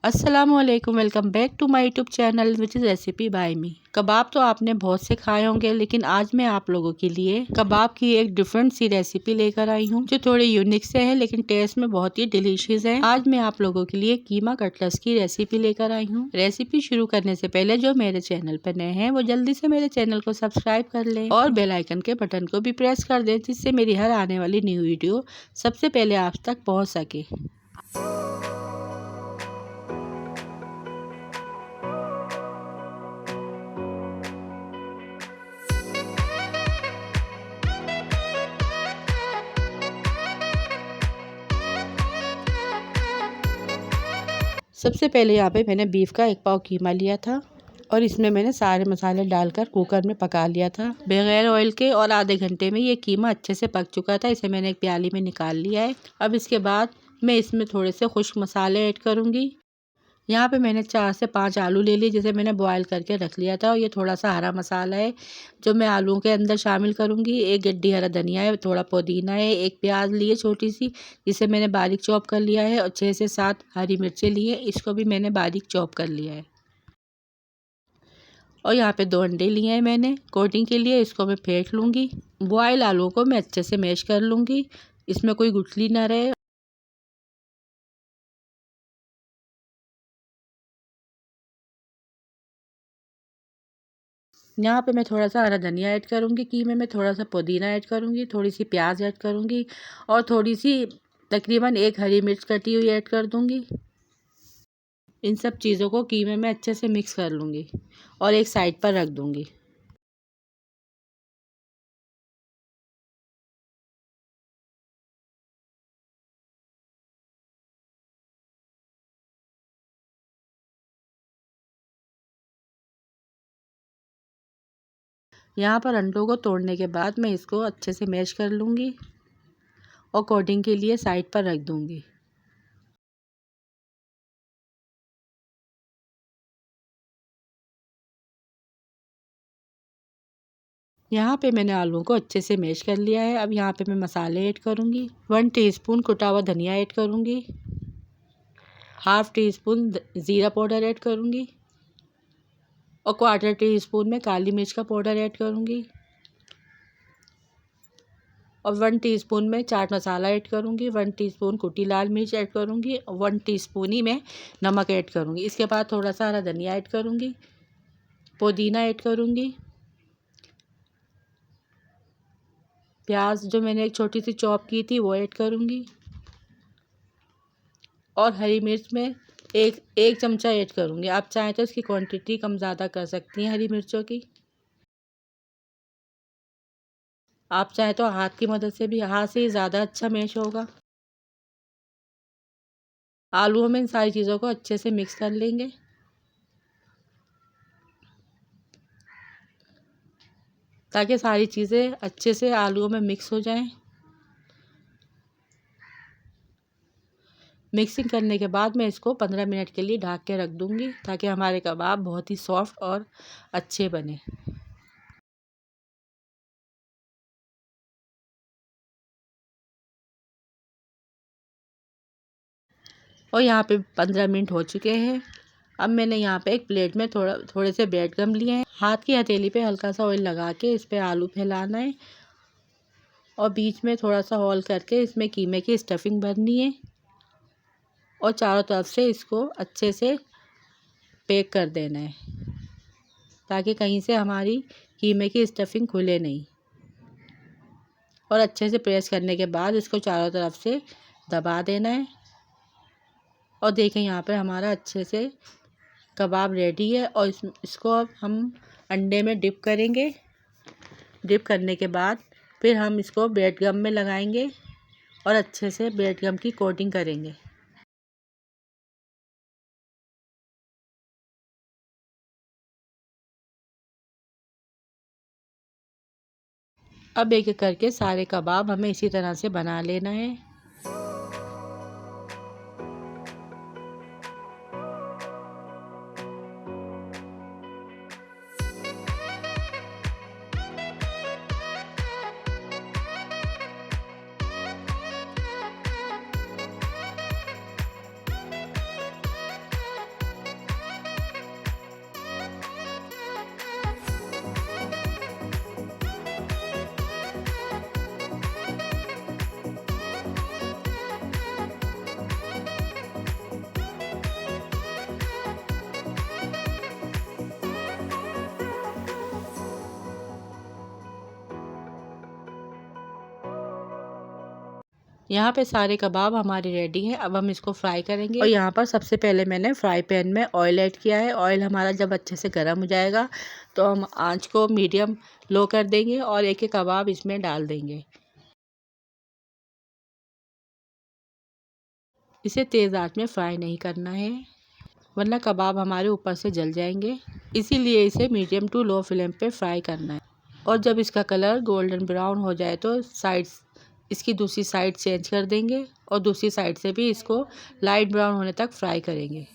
अस्सलामुअलैकुम, welcome back to my YouTube channel which is recipe by me. कबाब तो आपने बहुत से खाए होंगे, लेकिन आज मैं आप लोगों के लिए कबाब की एक डिफरेंट सी रेसिपी लेकर आई हूँ जो थोड़ी यूनिक से है, लेकिन टेस्ट में बहुत ही डिलीशियस है। आज मैं आप लोगों के लिए कीमा कटलेट्स की रेसिपी लेकर आई हूँ। रेसिपी शुरू करने से पहले जो मेरे चैनल पर नए हैं वो जल्दी से मेरे चैनल को सब्सक्राइब कर ले और बेल आइकन के बटन को भी प्रेस कर दे, जिससे मेरी हर आने वाली न्यू वीडियो सबसे पहले आप तक पहुँच सके। सबसे पहले यहाँ पे मैंने बीफ का 1 पाव कीमा लिया था और इसमें मैंने सारे मसाले डालकर कुकर में पका लिया था बगैर ऑयल के, और आधे घंटे में ये कीमा अच्छे से पक चुका था। इसे मैंने एक प्याली में निकाल लिया है। अब इसके बाद मैं इसमें थोड़े से खुश्क मसाले ऐड करूँगी। यहाँ पे मैंने 4 से 5 आलू ले लिए, जिसे मैंने बॉयल करके रख लिया था, और ये थोड़ा सा हरा मसाला है जो मैं आलूओं के अंदर शामिल करूँगी। 1 गड्डी हरा धनिया है, थोड़ा पुदीना है, 1 प्याज लिए छोटी सी जिसे मैंने बारीक चॉप कर लिया है, और 6 से 7 हरी मिर्चें लिए, इसको भी मैंने बारीक चॉप कर लिया है। और यहाँ पे 2 अंडे लिए हैं मैंने कोटिंग के लिए, इसको मैं फेंट लूँगी। बॉयल आलूओं को मैं अच्छे से मैश कर लूँगी, इसमें कोई गुठली ना रहे। यहाँ पे मैं थोड़ा सा हरा धनिया ऐड करूँगी, कीमे में थोड़ा सा पुदीना ऐड करूँगी, थोड़ी सी प्याज ऐड करूँगी, और थोड़ी सी तकरीबन 1 हरी मिर्च कटी हुई ऐड कर दूँगी। इन सब चीज़ों को कीमे में अच्छे से मिक्स कर लूँगी और एक साइड पर रख दूँगी। यहाँ पर अंडों को तोड़ने के बाद मैं इसको अच्छे से मैश कर लूँगी और कोटिंग के लिए साइड पर रख दूँगी। यहाँ पे मैंने आलूओं को अच्छे से मैश कर लिया है। अब यहाँ पे मैं मसाले ऐड करूँगी। 1 टीस्पून कुटा हुआ धनिया ऐड करूँगी, हाफ टी स्पून ज़ीरा पाउडर ऐड करूँगी, और 1/4 टीस्पून में काली मिर्च का पाउडर ऐड करूँगी, और 1 टीस्पून में चाट मसाला ऐड करूँगी, 1 टीस्पून कुटी लाल मिर्च ऐड करूँगी, और 1 टीस्पून ही मैं नमक ऐड करूँगी। इसके बाद थोड़ा सा हरा धनिया ऐड करूँगी, पुदीना ऐड करूँगी, प्याज जो मैंने एक छोटी सी चॉप की थी वो ऐड करूँगी, और हरी मिर्च में एक चमचा ऐड करूँगी। आप चाहें तो इसकी क्वांटिटी कम ज़्यादा कर सकती हैं हरी मिर्चों की। आप चाहें तो हाथ की मदद से भी, हाथ से ही ज़्यादा अच्छा मैश होगा। आलूओं में इन सारी चीज़ों को अच्छे से मिक्स कर लेंगे। ताकि सारी चीज़ें अच्छे से आलूओं में मिक्स हो जाएं। मिक्सिंग करने के बाद मैं इसको 15 मिनट के लिए ढक के रख दूँगी, ताकि हमारे कबाब बहुत ही सॉफ्ट और अच्छे बने। और यहाँ पे 15 मिनट हो चुके हैं। अब मैंने यहाँ पे एक प्लेट में थोड़े से ब्रेड क्रम्ब लिए हैं। हाथ की हथेली पे हल्का सा ऑयल लगा के इस पे आलू फैलाना है, और बीच में थोड़ा सा होल करके इसमें कीमे की स्टफिंग भरनी है, और चारों तरफ से इसको अच्छे से पैक कर देना है, ताकि कहीं से हमारी कीमे की स्टफिंग खुले नहीं। और अच्छे से प्रेस करने के बाद इसको चारों तरफ से दबा देना है। और देखें यहाँ पर हमारा अच्छे से कबाब रेडी है, और इसको अब हम अंडे में डिप करेंगे। डिप करने के बाद फिर हम इसको ब्रेड गम में लगाएंगे और अच्छे से ब्रेड गम की कोटिंग करेंगे। अब एक एक करके सारे कबाब हमें इसी तरह से बना लेना है। यहाँ पे सारे कबाब हमारे रेडी हैं। अब हम इसको फ्राई करेंगे। और यहाँ पर सबसे पहले मैंने फ्राई पैन में ऑयल ऐड किया है। ऑयल हमारा जब अच्छे से गर्म हो जाएगा तो हम आंच को मीडियम लो कर देंगे और एक एक कबाब इसमें डाल देंगे। इसे तेज़ आंच में फ्राई नहीं करना है वरना कबाब हमारे ऊपर से जल जाएंगे। इसीलिए इसे मीडियम टू लो फ्लेम पे फ्राई करना है। और जब इसका कलर गोल्डन ब्राउन हो जाए तो इसकी दूसरी साइड चेंज कर देंगे और दूसरी साइड से भी इसको लाइट ब्राउन होने तक फ्राई करेंगे।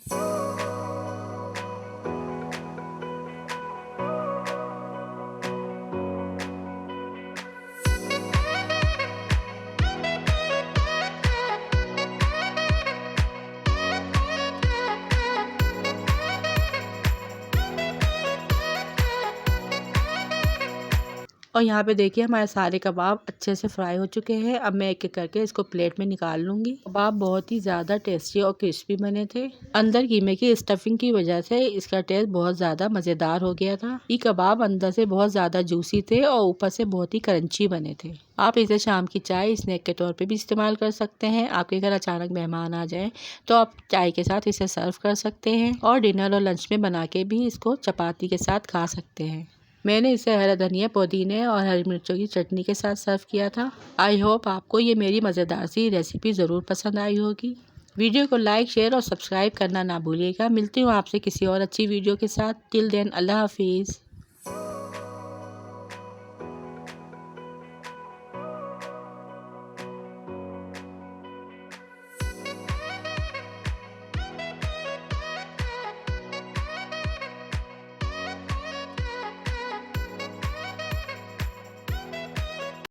और यहाँ पे देखिए हमारे सारे कबाब अच्छे से फ्राई हो चुके हैं। अब मैं एक एक करके इसको प्लेट में निकाल लूँगी। कबाब बहुत ही ज़्यादा टेस्टी और क्रिस्पी बने थे। अंदर कीमे की स्टफिंग की वजह से इसका टेस्ट बहुत ज़्यादा मज़ेदार हो गया था। ये कबाब अंदर से बहुत ज़्यादा जूसी थे और ऊपर से बहुत ही क्रंची बने थे। आप इसे शाम की चाय स्नैक के तौर पे भी इस्तेमाल कर सकते हैं। आपके घर अचानक मेहमान आ जाएं तो आप चाय के साथ इसे सर्व कर सकते हैं और डिनर और लंच में बना के भी इसको चपाती के साथ खा सकते हैं। मैंने इसे हरा धनिया, पुदीने और हरी मिर्चों की चटनी के साथ सर्व किया था। आई होप आपको ये मेरी मज़ेदार सी रेसिपी ज़रूर पसंद आई होगी। वीडियो को लाइक, शेयर और सब्सक्राइब करना ना भूलिएगा। मिलती हूँ आपसे किसी और अच्छी वीडियो के साथ। टिल देन अल्लाह हाफिज़।